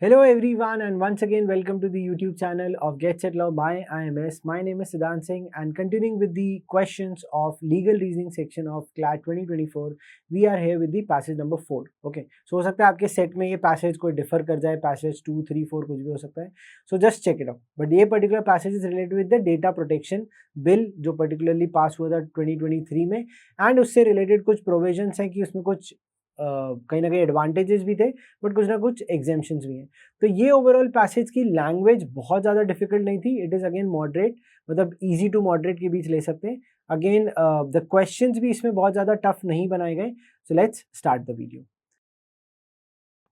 Hello everyone and once again welcome to the YouTube channel of Get Set Law by IMS. My name is Siddhant Singh and continuing with the questions of legal reasoning section of CLAT 2024, we are here with the passage number 4. Okay, so हो सकता है आपके set में ये passage कोई differ कर जाए, passage 2, 3, 4 कुछ भी हो सकता है. So just check it out. But ये particular passage is related with the data protection bill जो particularly पास हुआ था 2023 में and उससे related कुछ provisions हैं कि उसमें कुछ कहीं ना कहीं एडवांटेजेस भी थे बट कुछ ना कुछ एग्जेम्पशंस भी हैं. तो ये ओवरऑल पैसेज की लैंग्वेज बहुत ज़्यादा डिफिकल्ट नहीं थी. इट इज़ अगेन मॉडरेट, मतलब इजी टू मॉडरेट के बीच ले सकते हैं. अगेन द क्वेश्चंस भी इसमें बहुत ज़्यादा टफ नहीं बनाए गए. So let's start the video.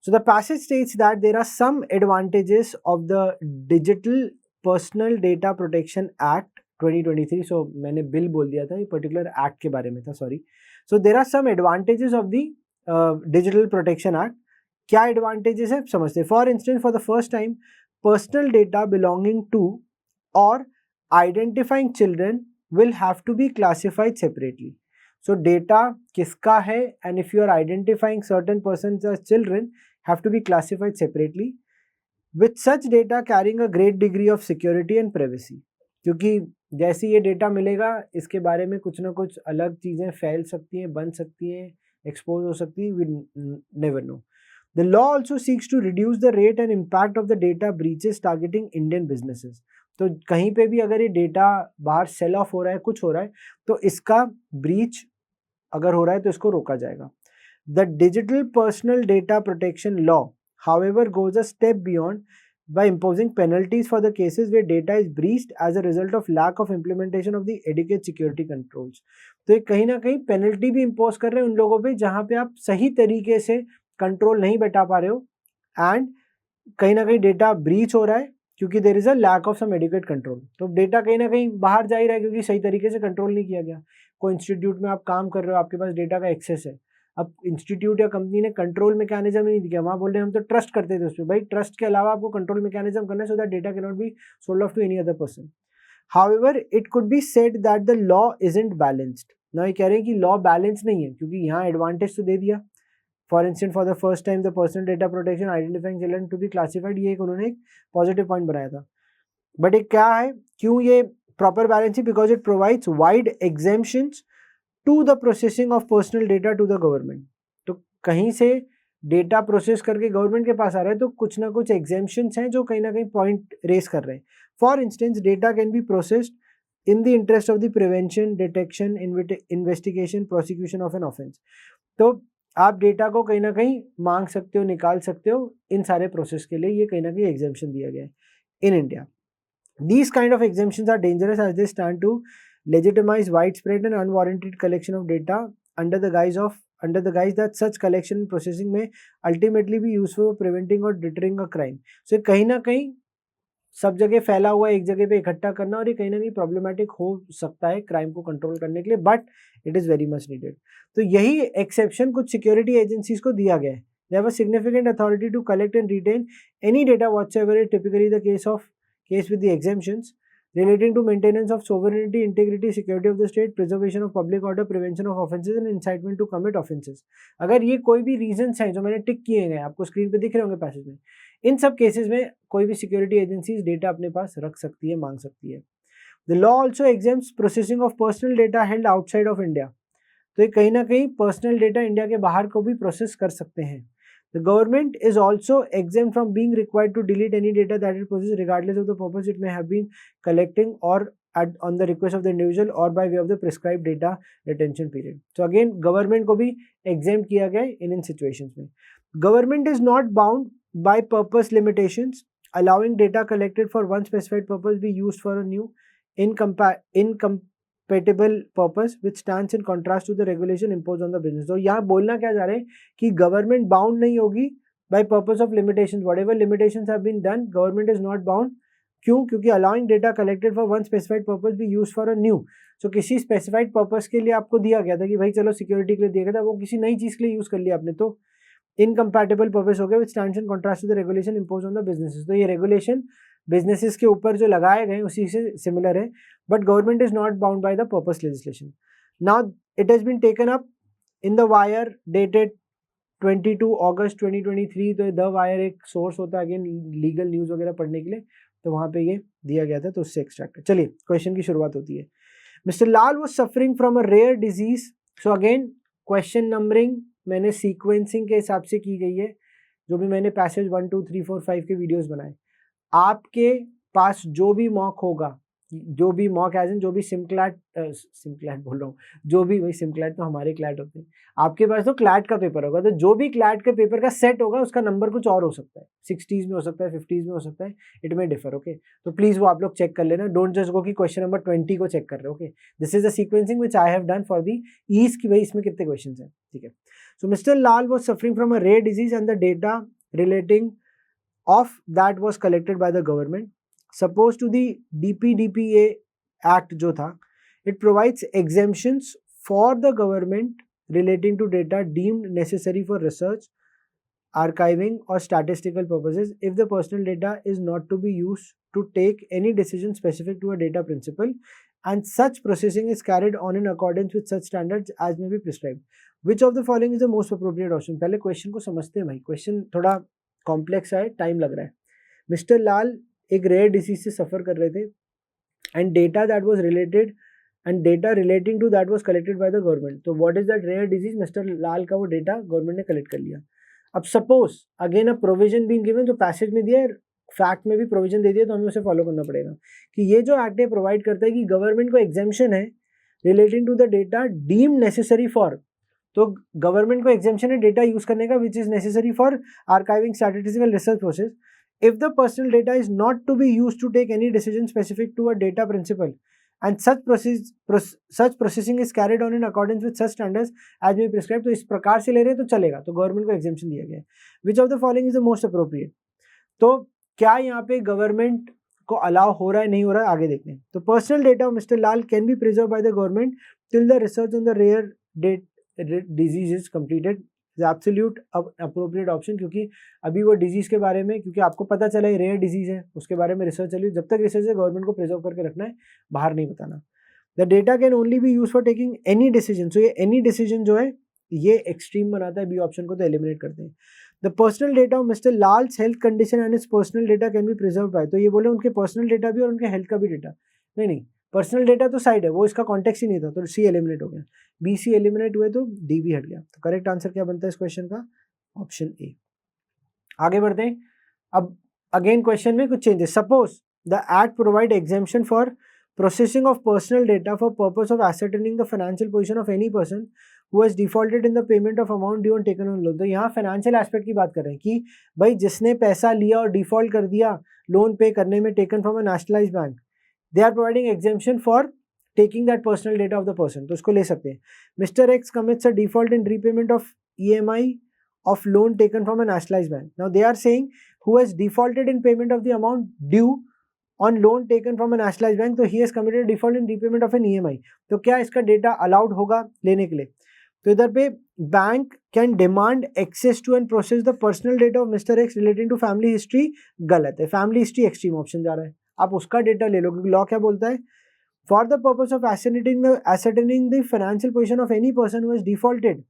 So the passage states that there are some advantages of the Digital Personal Data Protection Act 2023. So मैंने बिल बोल दिया था, ये पर्टिकुलर एक्ट के बारे में था, sorry. So there are some advantages of the Digital Protection Act. क्या एडवांटेजेस है समझते हैं. For instance, for the first time personal data belonging to और identifying children will have to be classified separately. So data किसका है and if you are identifying certain persons as children have to be classified separately with such data carrying a great degree of security and privacy. क्योंकि जैसे ये data मिलेगा इसके बारे में कुछ ना कुछ अलग चीज़ें फैल सकती हैं, बन सकती हैं, एक्सपोज हो सकती हैं, we never know. The law also seeks to reduce the rate and impact of the data breaches targeting Indian businesses. तो कहीं पे भी अगर ये डेटा बाहर सेल ऑफ हो रहा है, कुछ हो रहा है, तो इसका ब्रीच अगर हो रहा है तो इसको रोका जाएगा. The Digital Personal Data Protection Law, however, goes a step beyond by imposing penalties for the cases where data is breached as a result of lack of implementation of the adequate security controls. तो ये कहीं ना कहीं penalty भी impose कर रहे हैं उन लोगों पे जहाँ पे आप सही तरीके से कंट्रोल नहीं बैठा पा रहे हो एंड कहीं ना कहीं डेटा ब्रीच हो रहा है क्योंकि there is a lack of some adequate control. तो डेटा कहीं ना कहीं बाहर जा ही रहा है क्योंकि सही तरीके से कंट्रोल नहीं किया गया. कोई इंस्टीट्यूट में आप काम कर रहे हो, आपके पास डेटा का एक्सेस है, अब इंस्टीट्यूट या कंपनी ने कंट्रोल मैकेनिज्म नहीं दिया, वहाँ बोल रहे हैं हम तो ट्रस्ट करते थे उस पर. भाई ट्रस्ट के अलावा आपको कंट्रोल मैकेनिज्म करना है so that data can not be sold off to any other person. However it could be said that the law isn't balanced. ना ये कह रहे हैं कि लॉ बैलेंस नहीं है क्योंकि यहाँ एडवांटेज तो दे दिया. For instance, for the first time the personal data protection identifying children to be classified, ये एक उन्होंने एक पॉजिटिव पॉइंट बनाया था. बट एक क्या है, क्यों ये प्रॉपर बैलेंस है? Because it provides wide exemptions to the processing of personal data to the government. तो कहीं से डेटा प्रोसेस करके गवर्नमेंट के पास आ रहा है तो कुछ ना कुछ एग्जेम्पशंस हैं जो कहीं ना कहीं पॉइंट रेस कर रहे हैं. For instance, data can be processed in the interest of the prevention, detection, investigation, prosecution of an offence. तो आप डेटा को कहीं ना कहीं मांग सकते हो, निकाल सकते हो इन सारे प्रोसेस के लिए. ये कहीं ना कहीं एग्जेम्पशन दिया गया है in India. These kind of exemptions are dangerous as they stand to legitimize widespread and unwarranted collection of data under the guise that such collection and processing may ultimately be useful for preventing or deterring a crime. So कहीं ना कहीं सब जगह फैला हुआ एक जगह पे इकट्ठा करना और ये कहीं ना कहीं प्रॉब्लमेटिक हो सकता है क्राइम को कंट्रोल करने के लिए, but it is very much needed. तो यही एक्सेप्शन कुछ सिक्योरिटी एजेंसीज को दिया गया है. They have a significant authority to collect and retain any data whatsoever is typically the case with the exemptions relating to maintenance of sovereignty, integrity, security of the state, preservation of public order, prevention of offences and incitement to commit offences. अगर ये कोई भी reasons हैं जो मैंने टिक किए हैं, आपको स्क्रीन पे दिख रहे होंगे पैसेज में, इन सब केसेस में कोई भी सिक्योरिटी एजेंसीज डेटा अपने पास रख सकती है, मांग सकती है. The law also exempts processing of personal data held outside of India. तो ये कहीं ना कहीं पर्सनल डेटा इंडिया के बाहर को भी प्रोसेस कर सकते हैं. The government is also exempt from being required to delete any data that it possesses regardless of the purpose it may have been collecting or on the request of the individual or by way of the prescribed data retention period. So again, government को भी exempt किया गया है इन situations में. Government is not bound by purpose limitations, allowing data collected for one specified purpose be used for a new incompatible purpose which stands in contrast to the regulation imposed on the business. तो यहाँ बोलना क्या जा रहे हैं कि government bound नहीं होगी by purpose of limitations. Whatever limitations have been done, government is not bound. क्यों? क्योंकि allowing data collected for one specified purpose be used for a new. So किसी specified purpose के लिए आपको दिया गया था कि भाई चलो सिक्योरिटी के लिए दिया गया था, वो किसी नई चीज़ के लिए यूज़ कर लिया आपने, तो इनकम्पैटिबल पर्पस हो गया which stands in contrast to the regulation impose on the businesses. तो ये रेगुलेशन बिजनेसेस के ऊपर जो लगाए गए उसी से सिमिलर है, but government is not bound by the purpose legislation. Now it has been taken up in the wire dated 22 August 2023, तो द वायर एक सोर्स होता है अगेन लीगल न्यूज़ वगैरह पढ़ने के लिए, तो वहाँ पे ये दिया गया था, तो उससे एक्सट्रैक्ट। चलिए क्वेश्चन की शुरुआत होती है। Mister Lal was suffering from a rare disease. So again question numbering मैंने सीक्वेंसिंग के हिसाब से की गई है, जो भी मैंने पैसेज 1 2 3 4 5 के वीडियोस बनाए। आपके पास जो भी मॉक होगा, जो भी मॉक एज इन जो भी सिमक्लैट बोल रहा हूँ, जो भी, वही सिमक्लैट तो हमारे क्लैट होते हैं, आपके पास तो क्लैट का पेपर होगा, तो जो भी क्लैट के पेपर का सेट होगा उसका नंबर कुछ और हो सकता है, 60s में हो सकता है, 50s में हो सकता है, इट में डिफर। ओके, तो प्लीज वो आप लोग चेक कर लेना, डोंट जस्ट गो कि क्वेश्चन नंबर 20 को चेक कर रहे हो। Okay, this is the sequencing which I have done for the ease की भाई इसमें कितने क्वेश्चन हैं। ठीक है, so mister Lal was suffering from a rare disease and the data relating of that was collected by the government. Suppose to the DPDPA Act जो था, it provides exemptions for the government relating to data deemed necessary for research, archiving or statistical purposes if the personal data is not to be used to take any decision specific to a data principle and such processing is carried on in accordance with such standards as may be prescribed. Which of the following is the most appropriate option? पहले question को समझते हैं भाई, question थोड़ा complex है, time लग रहा है। मिस्टर लाल एक रेयर डिसीज से सफर कर रहे थे and data that was related and data relating to that was collected by the government. तो what is that rare disease? Mister Lal का वो डेटा गवर्नमेंट ने कलेक्ट कर लिया। अब suppose again a provision being given, जो पैसेज में दिया है, फैक्ट में भी प्रोविजन दे दिया, तो हमें उसे फॉलो करना पड़ेगा कि ये जो एक्ट है प्रोवाइड करता है कि गवर्नमेंट को एग्जेम्पशन है relating to the data deemed necessary for, तो गवर्नमेंट को एग्जेम्पशन है डेटा यूज करने का which is necessary for archiving statistical research process if the personal data is not to be used to take any decision specific to a data principle and such processing is carried on in accordance with such standards as may be prescribed। तो इस प्रकार से ले रहे हैं तो चलेगा, तो गवर्नमेंट को एग्जेम्पशन दिया गया है। Which of the following is the most appropriate? तो क्या यहाँ पे गवर्नमेंट को अलाउ हो रहा है, नहीं हो रहा है, आगे देखते हैं। तो personal data of mister Lal can be preserve by the government till the research on the rare disease is completed. Absolute appropriate option, क्योंकि अभी वो डिजीज के बारे में, क्योंकि आपको पता चला है रेयर डिजीज है, उसके बारे में रिसर्च चली, जब तक रिसर्च है गवर्नमेंट को प्रिजर्व करके रखना है, बाहर नहीं बताना। The data can only be use for taking any decision. So ये एनी डिसीजन जो है ये एक्सट्रीम बनाता है, बी ऑप्शन को तो एलिमिनेट करते हैं। The personal data of mister Lal's health condition and is personal data can be preserve by, तो ये बोले उनके पर्सनल डेटा भी और उनके हेल्थ का भी डेटा, नहीं पर्सनल डेटा तो साइड है, वो इसका कॉन्टेक्स्ट ही नहीं था, तो सी एलिमिनेट हो गया, बी सी एलिमिनेट हुए तो डी भी हट गया। तो करेक्ट आंसर क्या बनता है इस क्वेश्चन का? Option A. आगे बढ़ते हैं। अब अगेन क्वेश्चन में कुछ changes. Suppose the act provide exemption for processing of personal data for purpose of ascertaining the financial position of any person who has defaulted in the payment of amount due on taken on loan. तो यहाँ financial aspect की बात कर रहे हैं कि भाई जिसने पैसा लिया और डिफॉल्ट कर दिया लोन पे करने में, taken from a nationalised bank, they are providing exemption for taking that personal data of the person, तो उसको ले सकते हैं। Mister X commits a default in repayment of EMI of loan taken from a nationalized bank. Now they are saying who has defaulted in payment of the amount due on loan taken from a nationalized bank, तो he has committed a default in repayment of an EMI। तो क्या इसका data allowed होगा लेने के लिए? तो इधर पे bank can demand access to and process the personal data of mister X relating to family history, गलत है, फैमिली हिस्ट्री एक्सट्रीम ऑप्शन जा रहा है, आप उसका डेटा ले लो, क्योंकि लॉ क्या बोलता है? For the purpose of ascertaining the financial position of any person who has defaulted,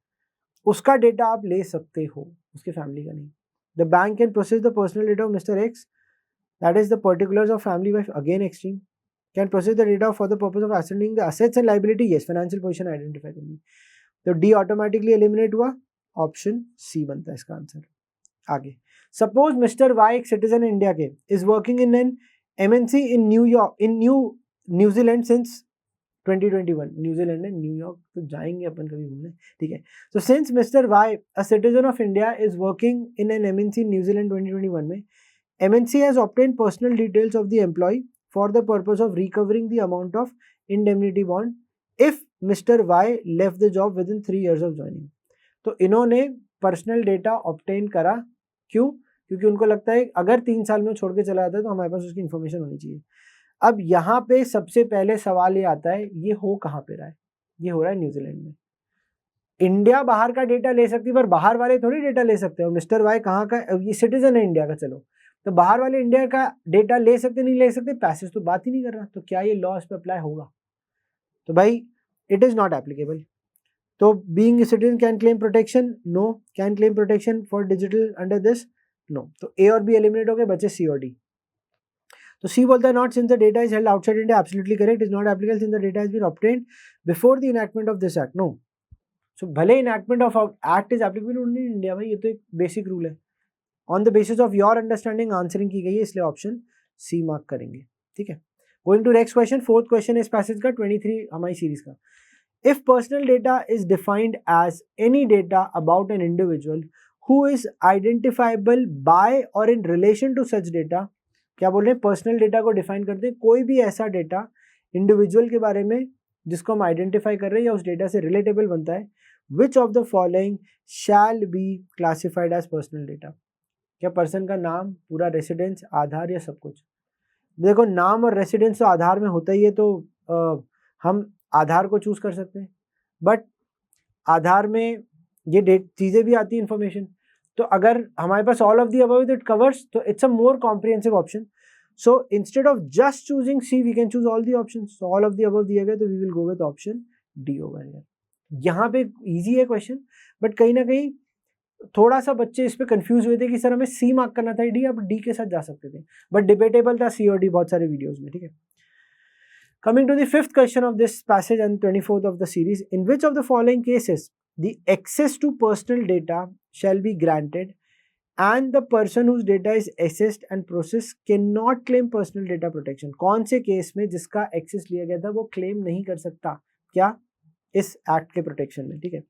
उसका डेटा आप ले सकते हो, उसके फैमिली का नहीं। The bank can process the personal data of mister x, that is the particulars of family wife, again extreme. Can process the data for the purpose of ascertaining the assets and liability, yes, financial position identify करनी। तो D automatically eliminate हुआ, option C बनता है इसका answer. आगे, suppose mister Y एक citizen India के is working in an MNC in New York, in New Zealand since 2021, New Zealand है, न्यूयॉर्क तो जाएंगे अपन कभी घूमने, ठीक है। So since mister Y a citizen of India is working in an MNC New Zealand 2021 में, MNC has obtain personal details of the employ for the purpose of recovering the amount of indemnity bond if mister Y left the job within 3 years of joining. तो इन्होंने personal data obtain करा, क्यों? क्योंकि उनको लगता है अगर 3 साल में छोड़ के चला जाता है तो हमारे पास उसकी इन्फॉर्मेशन होनी चाहिए। अब यहाँ पे सबसे पहले सवाल ये आता है, ये हो कहाँ पे रहा है? ये हो रहा है न्यूजीलैंड में। इंडिया बाहर का डेटा ले सकती है, पर बाहर वाले थोड़ी डेटा ले सकते हो। मिस्टर वाई कहाँ का? ये सिटीजन है इंडिया का, चलो, तो बाहर वाले इंडिया का डेटा ले सकते नहीं ले सकते, पैसेज तो बात ही नहीं कर रहा, तो क्या ये लॉ इस पे अप्लाई होगा? तो भाई इट इज नॉट एप्लीकेबल। तो being a citizen can claim protection, no. Can claim protection for digital under this, no. तो A और B eliminate हो गए, बचे C और D. तो C बोलता है not since the data is held outside India, absolutely correct, is not applicable since the data has been obtained before the enactment of this act, no. So भले enactment of act is applicable only in India, भाई ये तो एक basic rule है. On the basis of your understanding answering की गई है, इसलिए option C mark करेंगे. ठीक है. Going to next question, fourth question इस passage का 23 हमारी series का. If personal data is defined as any data about an individual who is identifiable by or in relation to such data, क्या बोल रहे हैं, पर्सनल डेटा को define करते हैं कोई भी ऐसा डेटा इंडिविजुअल के बारे में जिसको हम आइडेंटिफाई कर रहे हैं या उस डेटा से रिलेटेबल बनता है, which of the following shall be classified as personal data. क्या पर्सन का नाम, पूरा रेसिडेंस, आधार या सब कुछ. देखो नाम और रेसिडेंस तो आधार में होता ही है, तो हम आधार को चूज कर सकते हैं, बट आधार में ये चीज़ें भी आती है इन्फॉर्मेशन. तो अगर हमारे पास all of the above it covers, तो it's a more comprehensive option. So instead of just choosing C we can choose all the options. So all of the above दिया गया तो we will go with option D over here. यहाँ पे easy है question, but कहीं ना कहीं थोड़ा सा बच्चे इस पे कंफ्यूज हुए थे कि सर हमें सी मार्क करना था डी, अब डी के साथ जा सकते थे, बट डिबेटेबल था सी और डी बहुत सारे वीडियोज में. ठीक है. Coming to the fifth question of this passage and 24th of the series, in which of the following cases the access to personal data shall be granted and the person whose data is accessed and processed cannot claim personal data protection. कौन से case में जिसका access लिया गया था वो claim नहीं कर सकता, क्या, इस एक्ट के प्रोटेक्शन में. ठीक है.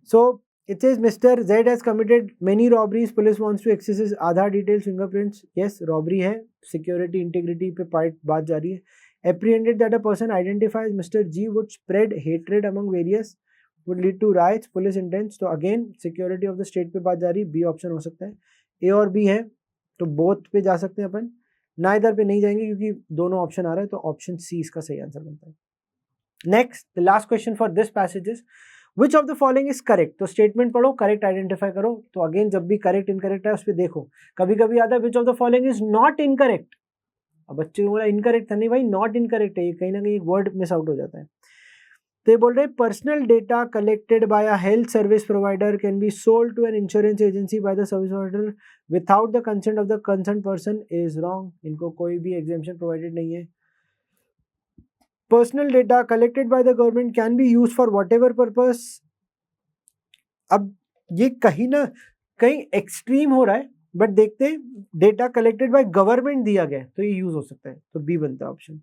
So it says Mr. Z has committed many robberies. Police wants to access his Aadhaar details, fingerprints. Yes, robbery है, security integrity पे बात जारी है. Apprehended that a person identified as Mr. G would spread hatred among various, would lead to riots. Police intends. तो again security of the state पे बात जारी, B option हो सकता है. A और B है तो both पे जा सकते हैं अपन, ना इधर पे नहीं जाएंगे क्योंकि दोनों ऑप्शन आ रहा है, तो ऑप्शन C इसका सही आंसर बनता है. Next the last question for this passage is which of the following is correct. तो स्टेटमेंट पढ़ो, करेक्ट आइडेंटिफाई करो. तो अगेन जब भी करेक्ट इनकरेक्ट है उस पर देखो, कभी कभी आता है which of the following is not incorrect. अब बच्चे को बोला इनकरेक्ट था, नहीं भाई नॉट इनकरेक्ट है, ये कहीं ना कहीं एक वर्ड मिस आउट हो जाता है. तो ये बोल रहे हैं personal data collected by a health service provider can be sold to an insurance agency by the service provider without the consent of the concern person is wrong. इनको कोई भी एग्जेम्पशन प्रोवाइडेड नहीं है. Personal data collected by the government can be use for whatever purpose. अब ये कहीं ना कहीं एक्सट्रीम हो रहा है, बट देखते हैं डेटा कलेक्टेड बाय गवर्नमेंट दिया गया तो ये यूज हो सकता है, तो बी बनता है option.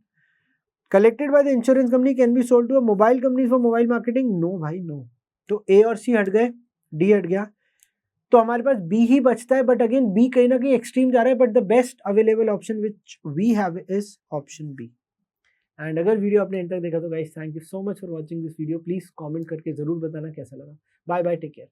Collected by the insurance company can be sold to a mobile company for mobile marketing, no भाई नो. तो ए और सी हट गए, डी हट गया, तो हमारे पास बी ही बचता है. बट अगेन बी कहीं ना कहीं एक्सट्रीम जा रहा है, but the best available option which we have is option B. And अगर वीडियो आपने एंड तक देखा तो guys thank you so much for watching this video. Please comment करके जरूर बताना कैसा लगा. Bye bye, take care.